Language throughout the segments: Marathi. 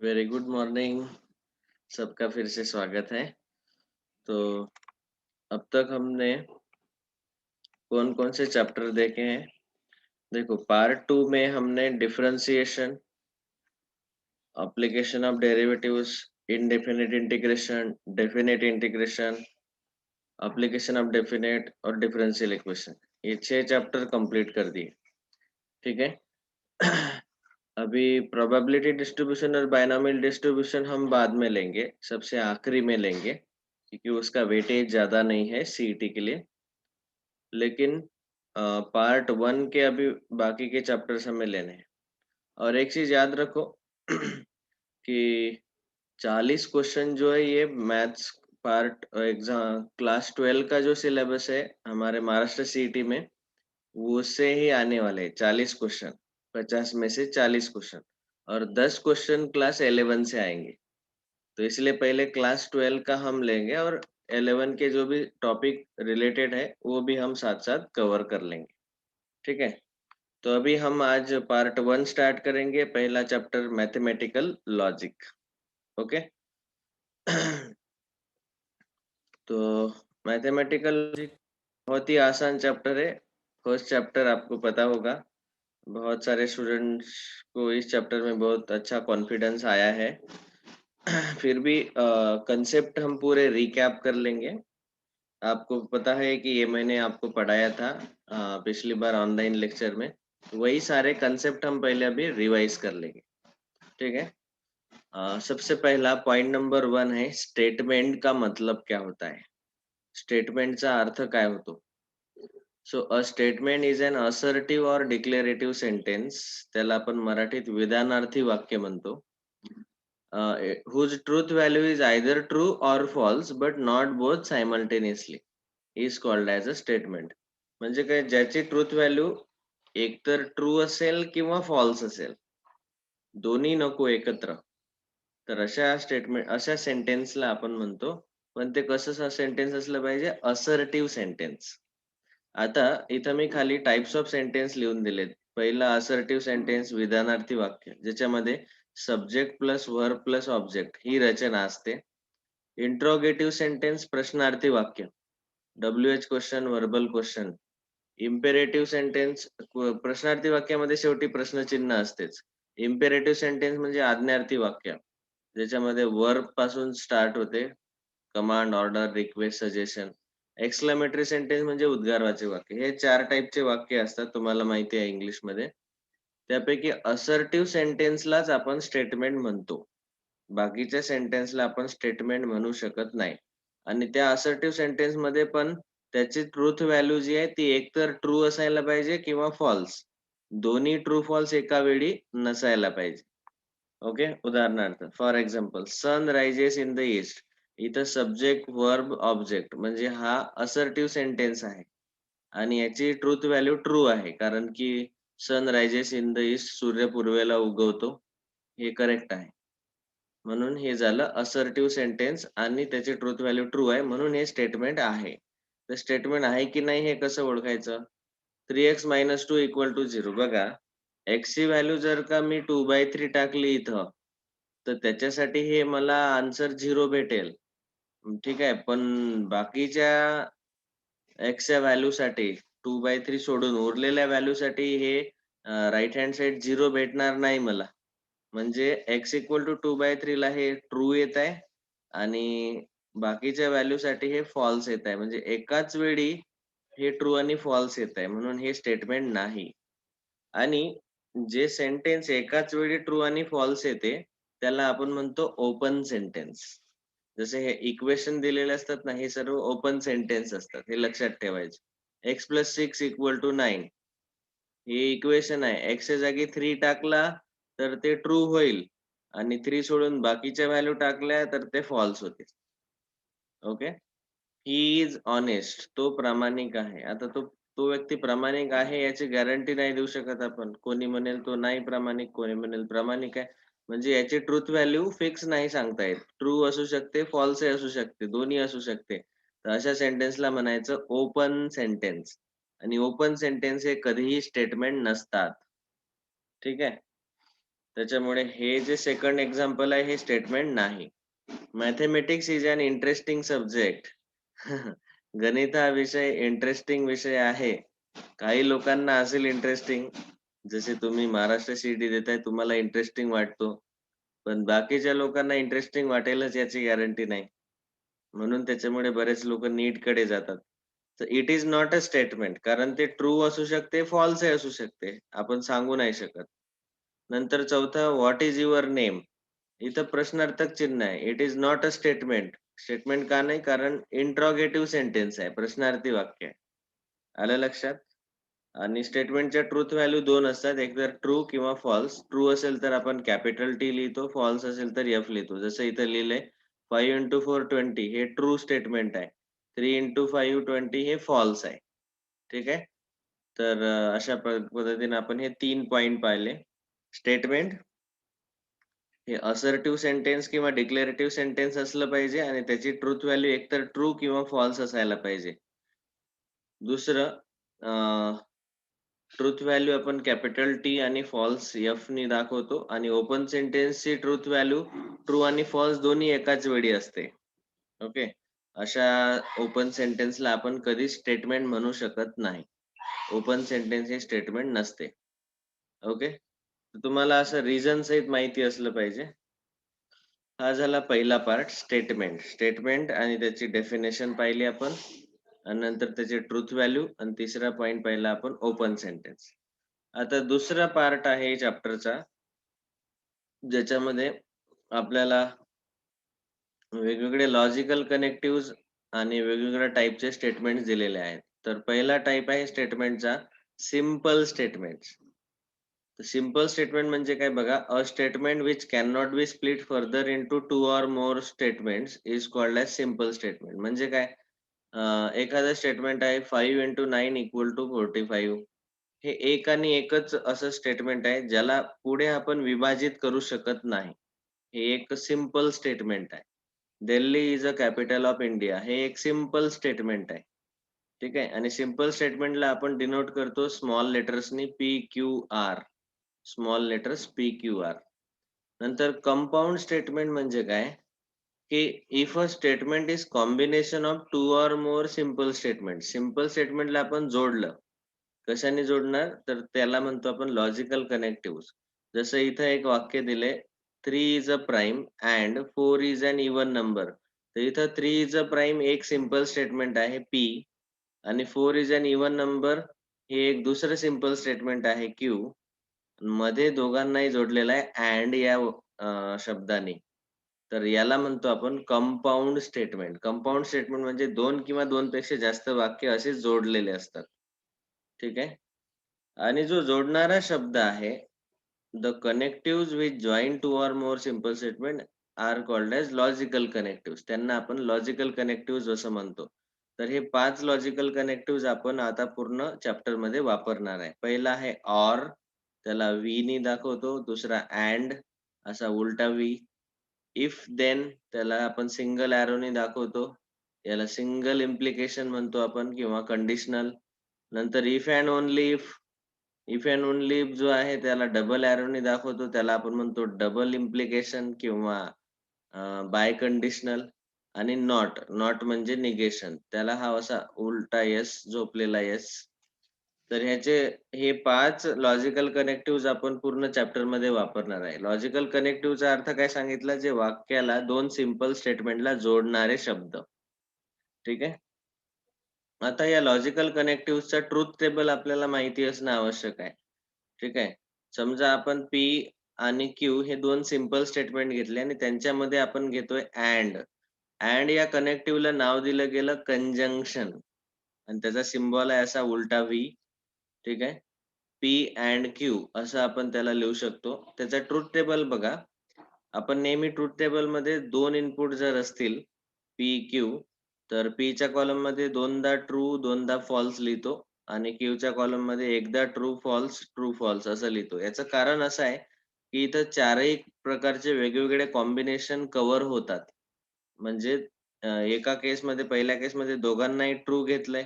Very good morning. सबका फिर से स्वागत है। तो अब तक हमने कौन कौन से चैप्टर देखे हैं? देखो, पार्ट टू में हमने differentiation, application of derivatives, indefinite integration, definite integration, application of definite और डिफरेंशियल इक्वेशन, ये 6 चैप्टर कंप्लीट कर दिए। ठीक है। अभी प्रोबेबिलिटी डिस्ट्रीब्यूशन और बायनोमियल डिस्ट्रीब्यूशन हम बाद में लेंगे, सबसे आखिरी में लेंगे, क्योंकि उसका वेटेज ज्यादा नहीं है सीईटी के लिए। लेकिन पार्ट वन के अभी बाकी के चैप्टर्स हमें लेने हैं। और एक चीज याद रखो कि 40 क्वेश्चन जो है ये मैथ्स पार्ट एग्जाम क्लास 12 का जो सिलेबस है हमारे महाराष्ट्र सीईटी में, वो उससे ही आने वाले हैं। 40 क्वेश्चन, 50 में से 40 क्वेश्चन, और 10 क्वेश्चन क्लास 11 से आएंगे। तो इसलिए पहले क्लास 12 का हम लेंगे और 11 के जो भी टॉपिक रिलेटेड है वो भी हम साथ साथ कवर कर लेंगे। ठीक है। तो अभी हम आज पार्ट वन स्टार्ट करेंगे, पहला चैप्टर मैथमेटिकल लॉजिक। ओके। तो मैथमेटिकल लॉजिक बहुत ही आसान चैप्टर है। फर्स्ट चैप्टर आपको पता होगा, बहुत सारे स्टूडेंट्स को इस चैप्टर में बहुत अच्छा कॉन्फिडेंस आया है। फिर भी कंसेप्ट हम पूरे रिकैप कर लेंगे। आपको पता है कि ये मैंने आपको पढ़ाया था पिछली बार ऑनलाइन लेक्चर में। वही सारे कंसेप्ट हम पहले अभी रिवाइज कर लेंगे। ठीक है। सबसे पहला पॉइंट नंबर 1 है, स्टेटमेंट का मतलब क्या होता है? स्टेटमेंटचा अर्थ काय होतो? So a statement is an assertive और डिक्लेरेटिव्ह सेंटेन्स, त्याला आपण मराठीत विधानार्थी वाक्य म्हणतो, whose truth value is either true or false but not both simultaneously is called as a statement. म्हणजे काय, ज्याची ट्रूथ व्हॅल्यू एकतर ट्रू असेल किंवा फॉल्स असेल, दोन्ही नको एकत्र, तर अशा सेंटेन्सला आपण म्हणतो. पण ते कसं सेंटेन्स असलं पाहिजे? Assertive sentence. आता इथं मी खाली टाइप्स ऑफ सेंटेन्स लिहून दिलेत. पहिला असर्टिव्ह सेंटेन्स विधानार्थी वाक्य, ज्याच्यामध्ये subject plus verb plus object ही रचना असते. इंट्रोगेटिव्ह सेंटेन्स प्रश्नार्थी वाक्य, WH question, verbal question. Imperative sentence प्रश्नार्थी वाक्यामध्ये शेवटी प्रश्नचिन्ह असतेच. इम्पेरेटिव्ह सेंटेन्स म्हणजे आज्ञार्थी वाक्य, ज्याच्यामध्ये वर्ब पासून स्टार्ट होते, command, order, request, suggestion. Exclamatory sentence म्हणजे उद्गारवाचे वाक्य. हे 4 टाइपचे वाक्य असतात, तुम्हाला माहिती आहे इंग्लिशमध्ये. त्यापैकी असर्टिव्ह सेंटेन्सलाच आपण स्टेटमेंट म्हणतो. बाकीच्या सेंटेन्सला आपण स्टेटमेंट म्हणू शकत नाही. आणि त्या असर्टिव्ह सेंटेन्समध्ये पण त्याची ट्रूथ व्हॅल्यू जी आहे ती एकतर ट्रू असायला पाहिजे किंवा फॉल्स. दोन्ही ट्रू फॉल्स एका वेळी नसायला पाहिजे. ओके. उदाहरणार्थ, for example, sun rises in the east. इथं सब्जेक्ट वर्ब ऑब्जेक्ट म्हणजे हा असर्टिव्ह सेंटेन्स आहे, आणि याची ट्रूथ व्हॅल्यू ट्रू आहे, कारण की सन रायजेस इन द ईस्ट, सूर्य पूर्वेला उगवतो, हे करेक्ट आहे. म्हणून हे झालं असर्टिव्ह सेंटेन्स आणि त्याची ट्रूथ व्हॅल्यू ट्रू आहे, म्हणून हे स्टेटमेंट आहे. तर स्टेटमेंट आहे की नाही हे कसं ओळखायचं? 3x - 2 = 0. बघा, x ची व्हॅल्यू जर का मी 2/3 टाकली इथं, तर त्याच्यासाठी हे मला आन्सर 0 भेटेल. ठीक आहे. पण बाकीच्या x च्या व्हॅल्यूसाठी 2/3 सोडून उरलेल्या व्हॅल्यूसाठी हे राइट हँड साइड 0 भेटणार नाही मला. म्हणजे x = 2/3 ला हे ट्रू येत आहे आणि बाकीच्या व्हॅल्यूसाठी हे फॉल्स येत आहे. म्हणजे एकाच वेळी हे ट्रू आणि फॉल्स येत आहे, म्हणून हे स्टेटमेंट नाही. आणि जे सेंटेन्स एकाच वेळी ट्रू आणि फॉल्स येते, त्याला आपण म्हणतो ओपन सेंटेन्स. जसे हे इक्वेशन दिलेले असतात ना, हे सर्व ओपन सेंटेन्स असतात. हे लक्षात ठेवायचं. x + 6 = 9. हे इक्वेशन आहे. x च्या जागी 3 टाकला तर ते ट्रू होईल, आणि 3 सोडून बाकीच्या व्हॅल्यू टाकल्या तर ते फॉल्स होतील. ओके. He is honest. तो प्रामाणिक आहे. आता तो तो व्यक्ती प्रामाणिक आहे याची गॅरंटी नाही देऊ शकत आपण. कोणी म्हणेल तो नाही प्रामाणिक, कोणी म्हणेल प्रामाणिक आहे. म्हणजे याची ट्रूथ व्हॅल्यू फिक्स नाही सांगता येत. ट्रू असू शकते, फॉल्स ही असू शकते, दोन्ही असू शकते. तर अशा सेंटेन्सला म्हणायचं ओपन सेंटेन्स. आणि ओपन सेंटेन्स हे कधीही स्टेटमेंट नसतात. ठीक आहे. त्याच्यामुळे हे जे सेकंड एक्झाम्पल आहे हे स्टेटमेंट नाही. Mathematics is an interesting subject. गणित हा विषय इंटरेस्टिंग विषय आहे. काही लोकांना असेल इंटरेस्टिंग, जसे तुम्ही महाराष्ट्र सीईटी देताय तुम्हाला इंटरेस्टिंग वाटतो. पण बाकीच्या लोकांना इंटरेस्टिंग वाटेलच याची गॅरंटी नाही. म्हणून त्याच्यामुळे बरेच लोकं नीटकडे जातात. तर it is not a statement कारण ते ट्रू असू शकते, फॉल्सही असू शकते. आपण सांगू नाही शकत. नंतर चौथा व्हॉट इस युअर नेम? इथं प्रश्नार्थक चिन्ह आहे. It is not a statement. Statement का नाही? कारण इंट्रोगेटिव्ह सेंटेन्स आहे. प्रश्नार्थी वाक्य आहे. आलं लक्षात? आणि स्टेटमेंटच्या ट्रुथ व्हॅल्यू 2 असतात. एक तर ट्रू किंवा फॉल्स. ट्रू असेल तर आपण कॅपिटल टी लिहितो, फॉल्स असेल तर एफ लिहितो. जसं इथं लिहिलंय 5 × 4 20 हे ट्रू स्टेटमेंट आहे. 3 × 5 20 हे फॉल्स आहे. ठीक आहे? तर अशा पद्धतीने आपण हे 3 पॉइंट पाहिले. स्टेटमेंट हे असर्टिव्ह सेंटेन्स किंवा डिक्लेरेटिव्ह सेंटेन्स असलं पाहिजे आणि त्याची ट्रुथ व्हॅल्यू एकतर ट्रू किंवा फॉल्स असायला पाहिजे. दुसरं ट्रुथ व्हॅल्यू आपण कॅपिटल टी आणि फॉल्स एफ नी दाखवतो आणि ओपन सेंटेन्सची ट्रुथ व्हॅल्यू ट्रू आणि फॉल्स दोन्ही एकाच वेळी असते. ओके. अशा ओपन सेंटेन्सला आपण कधीच स्टेटमेंट म्हणू शकत नाही. ओपन सेंटेन्स हे स्टेटमेंट नसते. ओके. तर तुम्हाला असं रिझन सहित माहिती असलं पाहिजे. हा झाला पहिला पार्ट स्टेटमेंट. स्टेटमेंट आणि त्याची डेफिनेशन पाहिली आपण आणि नंतर त्याची ट्रुथ व्हॅल्यू आणि तिसरा पॉइंट पाहिला आपण ओपन सेंटेन्स. आता दुसरा पार्ट आहे चॅप्टरचा ज्याच्यामध्ये आपल्याला वेगवेगळे लॉजिकल कनेक्टिव्हज आणि वेगवेगळ्या टाइपचे स्टेटमेंट्स दिलेले आहेत. तर पहिला टाइप आहे स्टेटमेंटचा सिंपल स्टेटमेंट्स. सिंपल स्टेटमेंट म्हणजे काय बघा, a statement which cannot be split further into 2 or more statements is called as simple statement. म्हणजे काय? एखादं स्टेटमेंट आहे 5 × 9 = 45. हे एक आणि एकच असं स्टेटमेंट आहे ज्याला पुढे आपण विभाजित करू शकत नाही. हे एक सिंपल स्टेटमेंट आहे. Delhi is a capital of India हे एक सिंपल स्टेटमेंट आहे. ठीक आहे. आणि सिंपल स्टेटमेंटला आपण डिनोट करतो स्मॉल लेटर्सनी PQR. Small letters PQR. नंतर कंपाउंड स्टेटमेंट म्हणजे काय? की if a statement is combination of 2 or more simple statement. Simple स्टेटमेंटला आपण जोडलं. कशाने जोडणार? तर त्याला म्हणतो आपण लॉजिकल कनेक्टिव्हज. जसं इथं एक वाक्य दिलंय 3 is a prime and 4 is an even number. तर इथं 3 इज अ प्राईम एक सिंपल स्टेटमेंट आहे P आणि 4 इज अन इव्हन नंबर हे एक दुसरं सिंपल स्टेटमेंट आहे Q. मध्ये दोघांनाही जोडलेलं आहे अँड या शब्दाने. तर याला म्हणतो आपण कंपाउंड स्टेटमेंट. कंपाउंड स्टेटमेंट म्हणजे 2 किंवा 2 पेक्षा जास्त वाक्य असे जोडलेले असतात. ठीक आहे. आणि जो जोडणारा शब्द आहे, the connectives with join 2 or more simple statement are called as logical connectives. त्यांना आपण लॉजिकल कनेक्टिव्हज असं म्हणतो. तर हे 5 लॉजिकल कनेक्टिव्हज आपण आता पूर्ण चॅप्टरमध्ये वापरणार आहे. पहिला आहे ऑर, त्याला वी नी दाखवतो. दुसरा अँड असा उलटा वी. इफ देन त्याला आपण सिंगल एरोनी दाखवतो. याला सिंगल इम्प्लिकेशन म्हणतो आपण किंवा कंडिशनल. नंतर if and only if. If and only if जो आहे त्याला डबल एरोनी दाखवतो. त्याला आपण म्हणतो डबल इम्प्लिकेशन किंवा बाय कंडिशनल. आणि नॉट. नॉट म्हणजे निगेशन. त्याला हा असा उलटा एस, झोपलेला एस. तर ह्याचे हे 5 लॉजिकल कनेक्टिव्हज आपण पूर्ण चॅप्टरमध्ये वापरणार आहे. लॉजिकल कनेक्टिव्हचा अर्थ काय सांगितला? जे वाक्याला 2 सिंपल स्टेटमेंटला जोडणारे शब्द. ठीक आहे. आता या लॉजिकल कनेक्टिव्हजचा ट्रुथ टेबल आपल्याला माहिती असणं आवश्यक आहे. ठीक आहे. समजा आपण P आणि Q हे 2 सिंपल स्टेटमेंट घेतले आणि त्यांच्यामध्ये आपण घेतोय अँड. अँड या कनेक्टिव्हला नाव दिलं गेलं कंजंक्शन आणि त्याचा सिम्बॉल आहे असा उलटा व्ही. ठीक आहे. P अँड Q असं आपण त्याला लिहू शकतो. त्याचा ट्रुथ टेबल बघा. आपण नेहमी ट्रुथ टेबलमध्ये 2 इनपुट जर असतील P, Q तर Pच्या कॉलममध्ये दोनदा ट्रू, दोनदा फॉल्स लिहितो आणि Qच्या कॉलममध्ये एकदा ट्रू फॉल्स असं लिहितो. याचं कारण असं आहे, की इथं चारही प्रकारचे वेगवेगळे कॉम्बिनेशन कव्हर होतात. म्हणजे एका केसमध्ये पहिल्या केसमध्ये दोघांनाही ट्रू घेतलंय.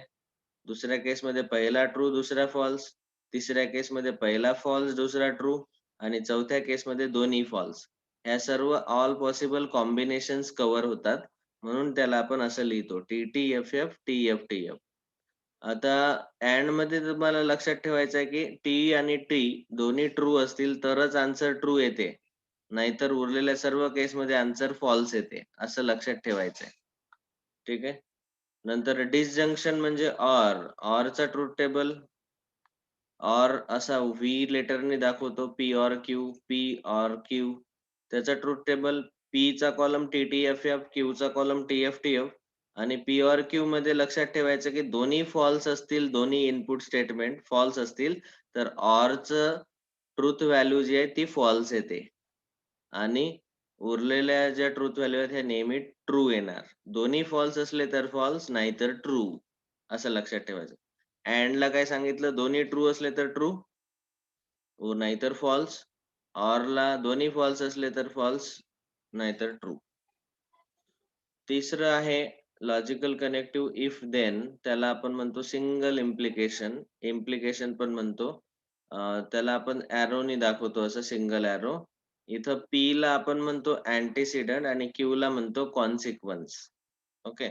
दुसऱ्या केसमध्ये पहिला ट्रू, दुसरा फॉल्स. तिसऱ्या केसमध्ये पहिला फॉल्स, दुसरा ट्रू आणि चौथ्या केसमध्ये दोन्ही फॉल्स. ह्या सर्व ऑल पॉसिबल कॉम्बिनेशन्स कव्हर होतात. म्हणून त्याला आपण असं लिहितो टी-टी-एफ-एफ, टी-एफ-टी-एफ. आता मध्ये तुम्हाला लक्षात ठेवायचं आहे, की टी आणि टी दोन्ही ट्रू असतील तरच आन्सर ट्रू येते. नाहीतर उरलेल्या सर्व केसमध्ये आन्सर फॉल्स येते. असं लक्षात ठेवायचं आहे. ठीक आहे. नंतर डिसजंक्शन म्हणजे ऑरचा ट्रुथ टेबल ऑर असा व्ही लेटरने दाखवतो P or Q, P or Q. त्याचा ट्रुथ टेबल पीचा कॉलम टी-टी-एफ-एफ, क्यूचा कॉलम टी-एफ-टी-एफ आणि पी ऑर क्यू मध्ये लक्षात ठेवायचं की दोन्ही फॉल्स असतील, दोन्ही इनपुट स्टेटमेंट फॉल्स असतील, तर ऑरचं ट्रुथ व्हॅल्यू जी आहे ती फॉल्स येते. आणि उरलेल्या ज्या ट्रुथ व्हॅल्यू आहेत ह्या नेहमी ट्रू येणार. दोन्ही फॉल्स असले तर फॉल्स नाहीतर ट्रू असं लक्षात ठेवायचं. ला काय सांगितलं दोन्ही ट्रू असले तर ट्रू नाहीतर फॉल्स. ला दोन्ही फॉल्स असले तर फॉल्स नाहीतर ट्रू. तिसरं आहे लॉजिकल कनेक्टिव्ह इफ देन, त्याला आपण म्हणतो सिंगल इम्प्लिकेशन. इम्प्लिकेशन पण म्हणतो. त्याला आपण एरोनी दाखवतो असं सिंगल एरो. इथं पी ला आपण म्हणतो अँटिसिडंट आणि क्यू ला म्हणतो कॉन्सिक्वन्स. Okay,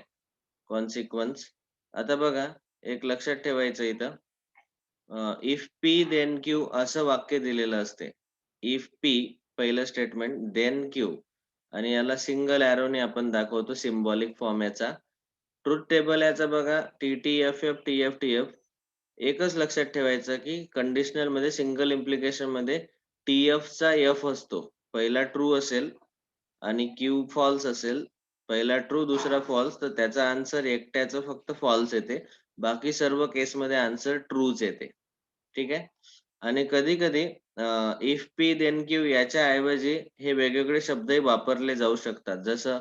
consequence. आता बघा एक लक्षात ठेवायचं इथं इफ पी देन क्यू असं वाक्य दिलेलं असते. इफ पी पहिलं स्टेटमेंट देन क्यू आणि याला सिंगल एरोने आपण दाखवतो सिम्बॉलिक फॉर्म याचा. ट्रुथ टेबल याचा बघा टी-टी-एफ-एफ, टी-एफ-टी-एफ. एकच लक्षात ठेवायचं की कंडिशनल मध्ये सिंगल इम्प्लिकेशन मध्ये टी-एफचा एफ असतो. पहिला ट्रू असेल आणि क्यू फॉल्स असेल, पहिला ट्रू दुसरा फॉल्स, तर त्याचा आन्सर एकट्याचं फक्त फॉल्स येते. बाकी सर्व केसमध्ये आन्सर ट्रूच येते. ठीक आहे. आणि कधी-कधी इफ पी देन क्यू याच्या ऐवजी हे वेगवेगळे शब्दही वापरले जाऊ शकतात. जसं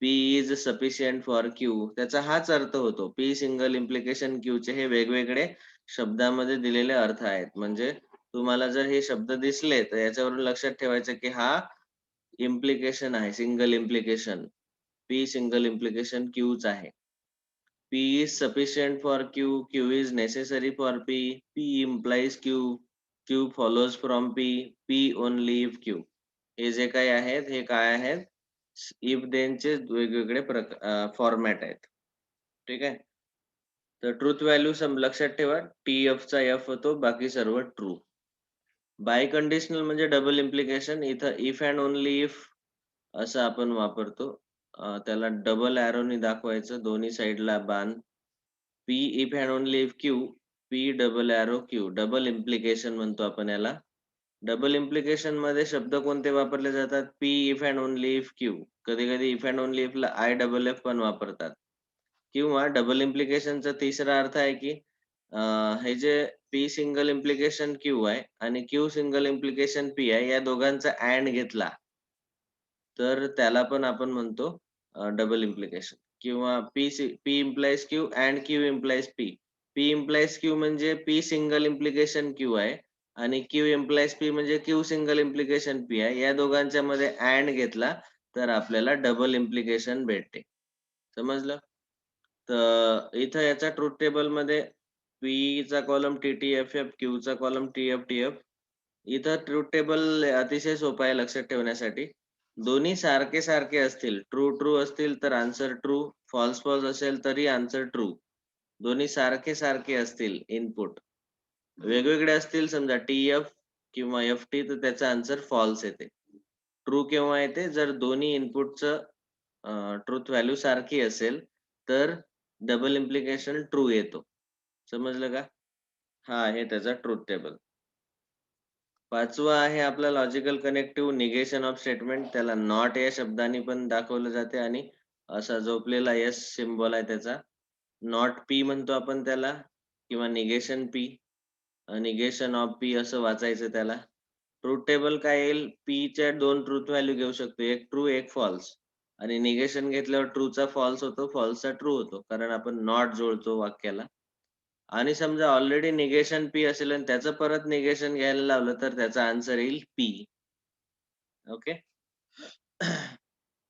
P is sufficient for Q त्याचा हाच अर्थ होतो. पी सिंगल इम्प्लिकेशन क्यूचे हे वेगवेगळे शब्दामध्ये दिलेले अर्थ आहेत. म्हणजे तुम्हाला जर हे शब्द दिसले तर याच्यावरून लक्षात ठेवायचं की हा इम्प्लिकेशन आहे, single implication. P single implication क्यूच आहे. P is sufficient for Q, Q is necessary for P, P implies Q, Q follows from P, P only if Q. हे जे काही आहेत हे काय आहेत if then चे वेगवेगळे फॉर्मॅट आहेत. ठीक आहे. तर ट्रुथ व्हॅल्यू लक्षात ठेवा TF चा F होतो बाकी सर्व ट्रू. बाय कंडिशनल म्हणजे डबल इम्प्लिकेशन. इथं इफ अँड ओन्ली इफ असं आपण वापरतो. त्याला डबल एरोनी दाखवायचं दोन्ही साइडला बाण. P if and only if Q, P double arrow Q, double implication म्हणतो आपण याला. डबल इम्प्लिकेशन मध्ये शब्द कोणते वापरले जातात? P if and only if Q. कधी-कधी if and only if ला I डबल F पण वापरतात. किंवा डबल इम्प्लिकेशनचा तिसरा अर्थ आहे की हे जे P सिंगल इम्प्लिकेशन Q आहे आणि Q सिंगल इम्प्लिकेशन P आहे या दोघांचा अँड घेतला तर त्याला पण आपण म्हणतो डबल इम्प्लिकेशन. किंवा P implies Q and Q implies P. P implies Q म्हणजे P सिंगल इम्प्लिकेशन Q आहे आणि Q इम्प्लाइज P म्हणजे Q सिंगल इम्प्लिकेशन P आहे. या दोघांच्या मध्ये अँड घेतला तर आपल्याला डबल इम्प्लिकेशन भेटते. समजलं? तर इथं याचा ट्रुथ टेबल मध्ये P चा कॉलम TTFF, Q चा कॉलम TFTF. इथं ट्रुथ टेबल अतिशय सोपं आहे लक्षात ठेवण्यासाठी. दोन्ही सारखे असतील, ट्रू ट्रू असतील तर आन्सर ट्रू, फॉल्स फॉल्स असेल तरी आन्सर ट्रू. दोन्ही सारखे असतील इनपुट. वेगवेगळे असतील समजा TF किंवा FT तर त्याचा आन्सर फॉल्स येते. ट्रू केव्हा येते जर दोन्ही इनपुटचं ट्रुथ व्हॅल्यू सारखी असेल तर डबल इम्प्लिकेशन ट्रू येतो. समजलं का? हा आहे त्याचा ट्रुथ टेबल. पाचवा आहे आपला logical connective negation of statement. त्याला नॉट या शब्दाने पण दाखवलं जाते आणि असा झोपलेला एस सिम्बॉल आहे त्याचा. नॉट पी म्हणतो आपण त्याला किंवा negation P, negation of P असं वाचायचं त्याला. ट्रुथ टेबल काय येईल? पी च्या दोन ट्रुथ व्हॅल्यू घेऊ शकतो, एक ट्रू एक फॉल्स. आणि निगेशन घेतल्यावर ट्रूचा फॉल्स होतो, फॉल्सचा ट्रू होतो कारण आपण नॉट जोडतो वाक्याला. आणि समजा ऑलरेडी निगेशन पी असेल आणि त्याचं परत निगेशन घ्यायला लावलं तर त्याचा आन्सर येईल पी. ओके.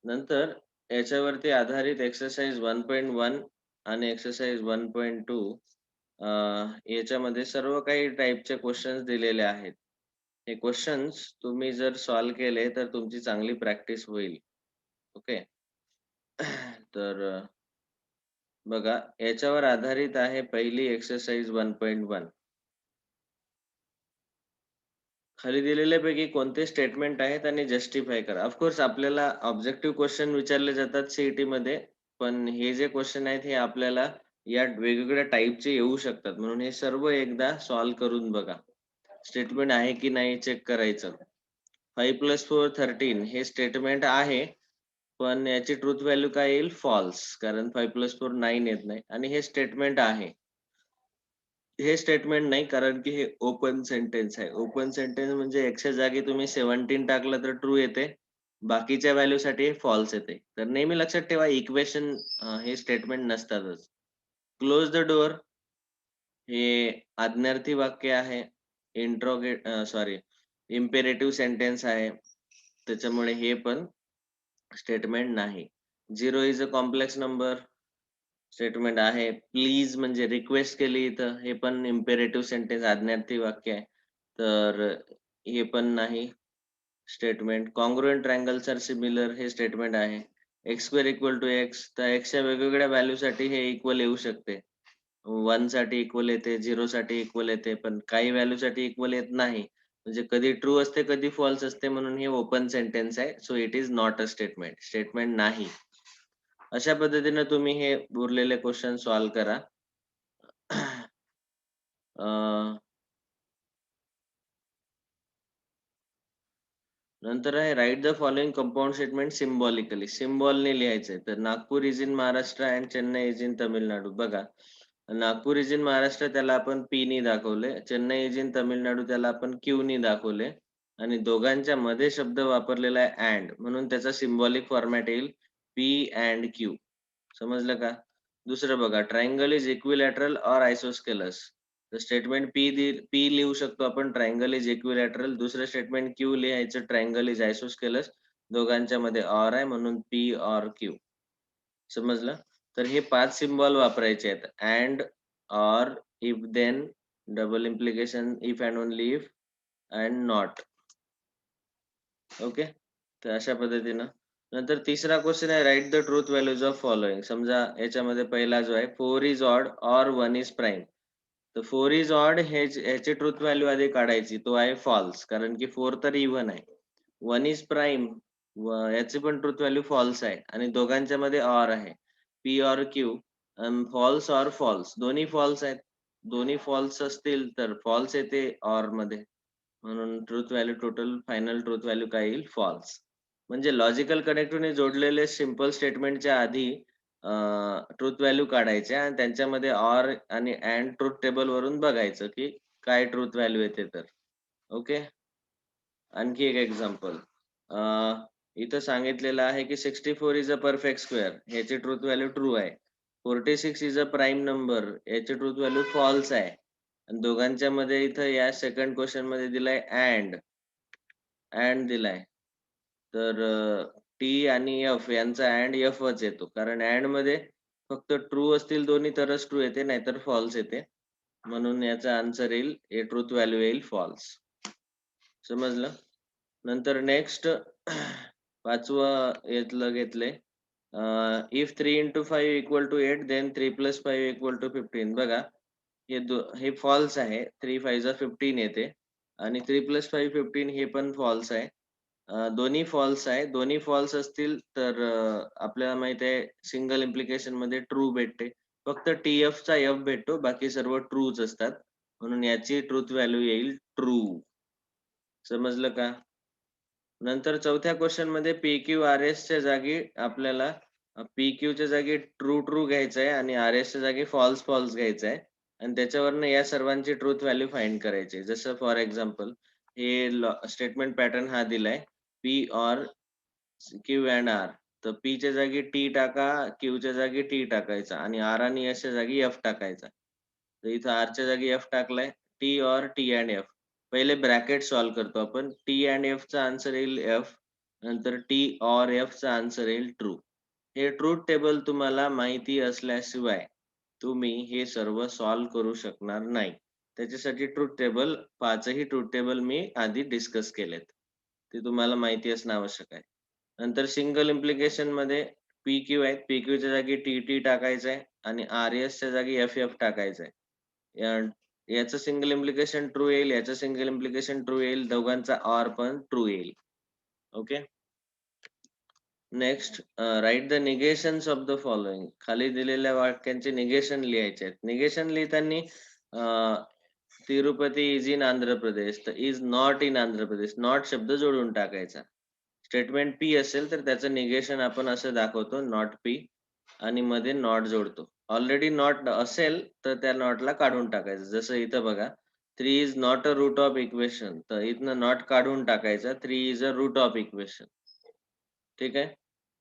नंतर याच्यावरती आधारित एक्सरसाइज 1.1 आणि एक्सरसाइज 1.2 याच्यामध्ये सर्व काही टाईपचे क्वेश्चन्स दिलेले आहेत. हे क्वेश्चन्स तुम्ही जर सॉल्व्ह केले तर तुमची चांगली प्रॅक्टिस होईल. ओके. तर बघा याच्यावर आधारित आहे पहिली एक्सरसाइज 1.1. खाली दिलेल्यापैकी कोणते स्टेटमेंट आहेत आणि जस्टिफाय करा. ऑफ कोर्स आपल्याला ऑब्जेक्टिव्ह क्वेश्चन विचारले जातात सी-ई-टीमध्ये, पण हे जे क्वेश्चन आहेत हे आपल्याला या वेगवेगळ्या टाइपचे येऊ शकतात. म्हणून हे सर्व एकदा सॉल्व्ह करून बघा. स्टेटमेंट आहे की नाही चेक करायचं. 5 + 4 13 हे स्टेटमेंट आहे, पण याची ट्रुथ व्हॅल्यू काय येईल? फॉल्स. कारण 5 + 4 9 येत नाही आणि हे स्टेटमेंट आहे. हे स्टेटमेंट नाही कारण की हे ओपन सेंटेन्स आहे. ओपन सेंटेन्स म्हणजे एक्सच्या जागी तुम्ही 17 टाकलं तर ट्रू येते. बाकीच्या व्हॅल्यूसाठी फॉल्स येते. तर नेहमी लक्षात ठेवा इक्वेशन हे स्टेटमेंट नसतातच. क्लोज द डोअर हे आज्ञार्थी वाक्य आहे. सॉरी इम्पेरेटिव्ह सेंटेन्स आहे. त्याच्यामुळे हे पण स्टेटमेंट नाही. 0 is a complex number statement आहे. प्लीज म्हणजे रिक्वेस्ट केली इथं, हे पण इम्पेरेटिव्ह सेंटेन्स आज्ञार्थी वाक्य आहे. तर हे पण नाही statement. Congruent triangles are similar हे स्टेटमेंट आहे. x² = x तर xच्या वेगवेगळ्या व्हॅल्यूसाठी हे इक्वल येऊ शकते. 1 साठी इक्वल येते, 0 साठी इक्वल येते, पण काही व्हॅल्यूसाठी इक्वल येत नाही. म्हणजे कधी ट्रू असते, कधी फॉल्स असते म्हणून हे ओपन सेंटेन्स आहे. So it is not a statement. Statement नाही. अशा पद्धतीने तुम्ही हे उरलेले क्वेश्चन सॉल्व्ह करा. नंतर आहे right the following compound statement symbolically. सिम्बॉलने लिहायचंय. तर Nagpur is in Maharashtra and Chennai is in Tamil Nadu. बघा, नागपूर इज इन महाराष्ट्र त्याला आपण पी नी दाखवले. चेन्नई इज इन तामिळनाडू त्याला आपण क्यू नी दाखवले. आणि दोघांच्या मध्ये शब्द वापरलेला आहे अँड, म्हणून त्याचा सिम्बॉलिक फॉर्मॅट येईल पी अँड क्यू. समजलं का? दुसरं बघा, ट्रायंगल इज इक्विलॅटरल ऑर आयसोस्केलस. तर स्टेटमेंट पी लिहू शकतो आपण, ट्रायंगल इज इक्विलॅटरल. दुसरं स्टेटमेंट क्यू लिहायचं, ट्रायंगल इज आयसोस्केलस. दोघांच्या मध्ये ऑर आहे म्हणून पी ऑर क्यू. समजलं? तर हे 5 सिम्बॉल वापरायचे आहेत. And, or, if then, double implication, if and only if, and not. Okay. तर अशा पद्धतीनं. नंतर तिसरा क्वेश्चन आहे right the truth values of following. समजा याच्यामध्ये पहिला जो आहे 4 is odd or 1 is prime. तर 4 इज ऑड ह्याची ट्रुथ व्हॅल्यू आधी काढायची. तो आहे फॉल्स कारण की 4 तर इव्हन आहे. 1 इज प्राईम याची पण ट्रुथ व्हॅल्यू फॉल्स आहे आणि दोघांच्या मध्ये ऑर आहे. P or Q false or false दोन्ही फॉल्स आहेत. दोन्ही फॉल्स असतील तर फॉल्स येते ऑर मध्ये. म्हणून truth value total final truth value काय येईल? फॉल्स. म्हणजे लॉजिकल कनेक्टिव्हने जोडलेले सिंपल स्टेटमेंटच्या आधी ट्रुथ व्हॅल्यू काढायच्या आणि त्यांच्यामध्ये ऑर आणि अँड ट्रुथ टेबल वरून बघायचं की काय ट्रुथ व्हॅल्यू येते तर. ओके. आणखी एक एक्झाम्पल. इथं सांगितलेलं आहे की 64 इज अ परफेक्ट स्क्वेअर. ह्याची ट्रुथ व्हॅल्यू ट्रू आहे. 46 इज अ प्राईम नंबर. याची ट्रुथ व्हॅल्यू फॉल्स आहे. आणि दोघांच्या मध्ये इथं या सेकंड क्वेश्चन मध्ये दिलाय अँड दिलाय. तर टी आणि एफ यांचा अँड एफच येतो. कारण अँड मध्ये फक्त ट्रू असतील दोन्ही तरच ट्रू येते, नाहीतर फॉल्स येते. म्हणून याचा आन्सर येईल, हे ट्रुथ व्हॅल्यू येईल फॉल्स. समजलं? नंतर नेक्स्ट 5वं यातलं घेतलंय. If 3 × 5 = 8 then 3 + 5 = 15. बघा, हे फॉल्स आहे. 3 5 15 येते आणि 3 + 5 15 हे पण फॉल्स आहे. दोन्ही फॉल्स आहे. दोन्ही फॉल्स असतील तर आपल्याला माहित आहे सिंगल इम्प्लिकेशन मध्ये ट्रू भेटते. फक्त TF चा F भेटतो, बाकी सर्व ट्रूच असतात. म्हणून याची ट्रुथ व्हॅल्यू येईल ट्रू. समजलं का? नंतर चौथ्या क्वेश्चन मध्ये PQ च्या जागी आपल्याला PQ च्या जागी ट्रू घ्यायचं आहे आणि RS च्या जागी फॉल्स घ्यायचं आहे. आणि त्याच्यावरनं या सर्वांची ट्रुथ व्हॅल्यू फाइंड करायची. जसं फॉर एक्झाम्पल हे स्टेटमेंट पॅटर्न हा दिलाय P or Q and R. तर P च्या जागी T टाका, Q च्या जागी T टाकायचा आणि R आणि S च्या जागी F टाकायचा. तर इथं R च्या जागी F टाकलाय. T or T and F. पहिले ब्रॅकेट सॉल्व्ह करतो आपण. T अँड F चा आन्सर येईल F. नंतर T ऑर F चा आन्सर येईल ट्रू. हे ट्रुथ टेबल तुम्हाला माहिती असल्याशिवाय तुम्ही हे सर्व सॉल्व्ह करू शकणार नाही. त्याच्यासाठी ट्रुथ टेबल 5ही ट्रुथ टेबल मी आधी डिस्कस केलेत. ते तुम्हाला माहिती असणं आवश्यक आहे. नंतर सिंगल इम्प्लिकेशनमध्ये पी-क्यू आहेत. पी-क्यूच्या जागी टी-टी टाकायचं आहे आणि आर-एसच्या जागी एफ-एफ टाकायचं आहे. या याचं सिंगल इम्प्लिकेशन ट्रू येईल, याचं सिंगल इम्प्लिकेशन ट्रू येईल, दोघांचा ऑर पण ट्रू येईल. Okay. Next right the negations of the following. खाली दिलेल्या वाक्यांचे निगेशन लिहायचे आहेत. निगेशन लिहिताना तिरुपती इज इन आंध्र प्रदेश, तर is not in Andhra Pradesh. Not शब्द जोडून टाकायचा. स्टेटमेंट पी असेल तर त्याचं निगेशन आपण असं दाखवतो नॉट पी आणि मध्ये नॉट जोडतो. ऑलरेडी नॉट असेल तर त्या नॉटला काढून टाकायचं. जसं इथं बघा 3 is not a route of equation, तर इथनं नॉट काढून टाकायचा. 3 is a route of equation. ठीक आहे.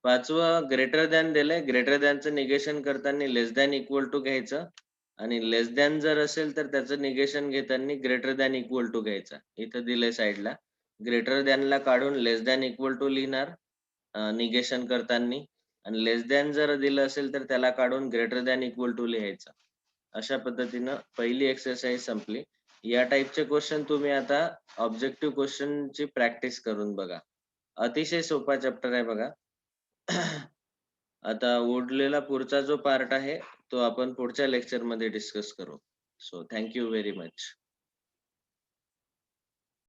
5वं ग्रेटर दॅन दिलंय. ग्रेटर दॅनचं निगेशन करताना लेस दॅन इक्वल टू घ्यायचं आणि लेस दॅन जर असेल तर त्याचं निगेशन घेताना ग्रेटर दॅन इक्वल टू घ्यायचा. इथं दिलंय साइडला. ग्रेटर दॅनला काढून लेस दॅन इक्वल टू लिहिणार निगेशन करताना आणि लेस दॅन जर दिलं असेल तर त्याला काढून ग्रेटर दॅन इक्वल टू लिहायचं. अशा पद्धतीनं पहिली एक्सरसाइज संपली. या टाइपचे क्वेश्चन तुम्ही आता ऑब्जेक्टिव्ह क्वेश्चनची प्रॅक्टिस करून बघा. अतिशय सोपा चॅप्टर आहे बघा. आता उरलेला पुढचा जो पार्ट आहे तो आपण पुढच्या लेक्चरमध्ये डिस्कस करू. So thank you very much.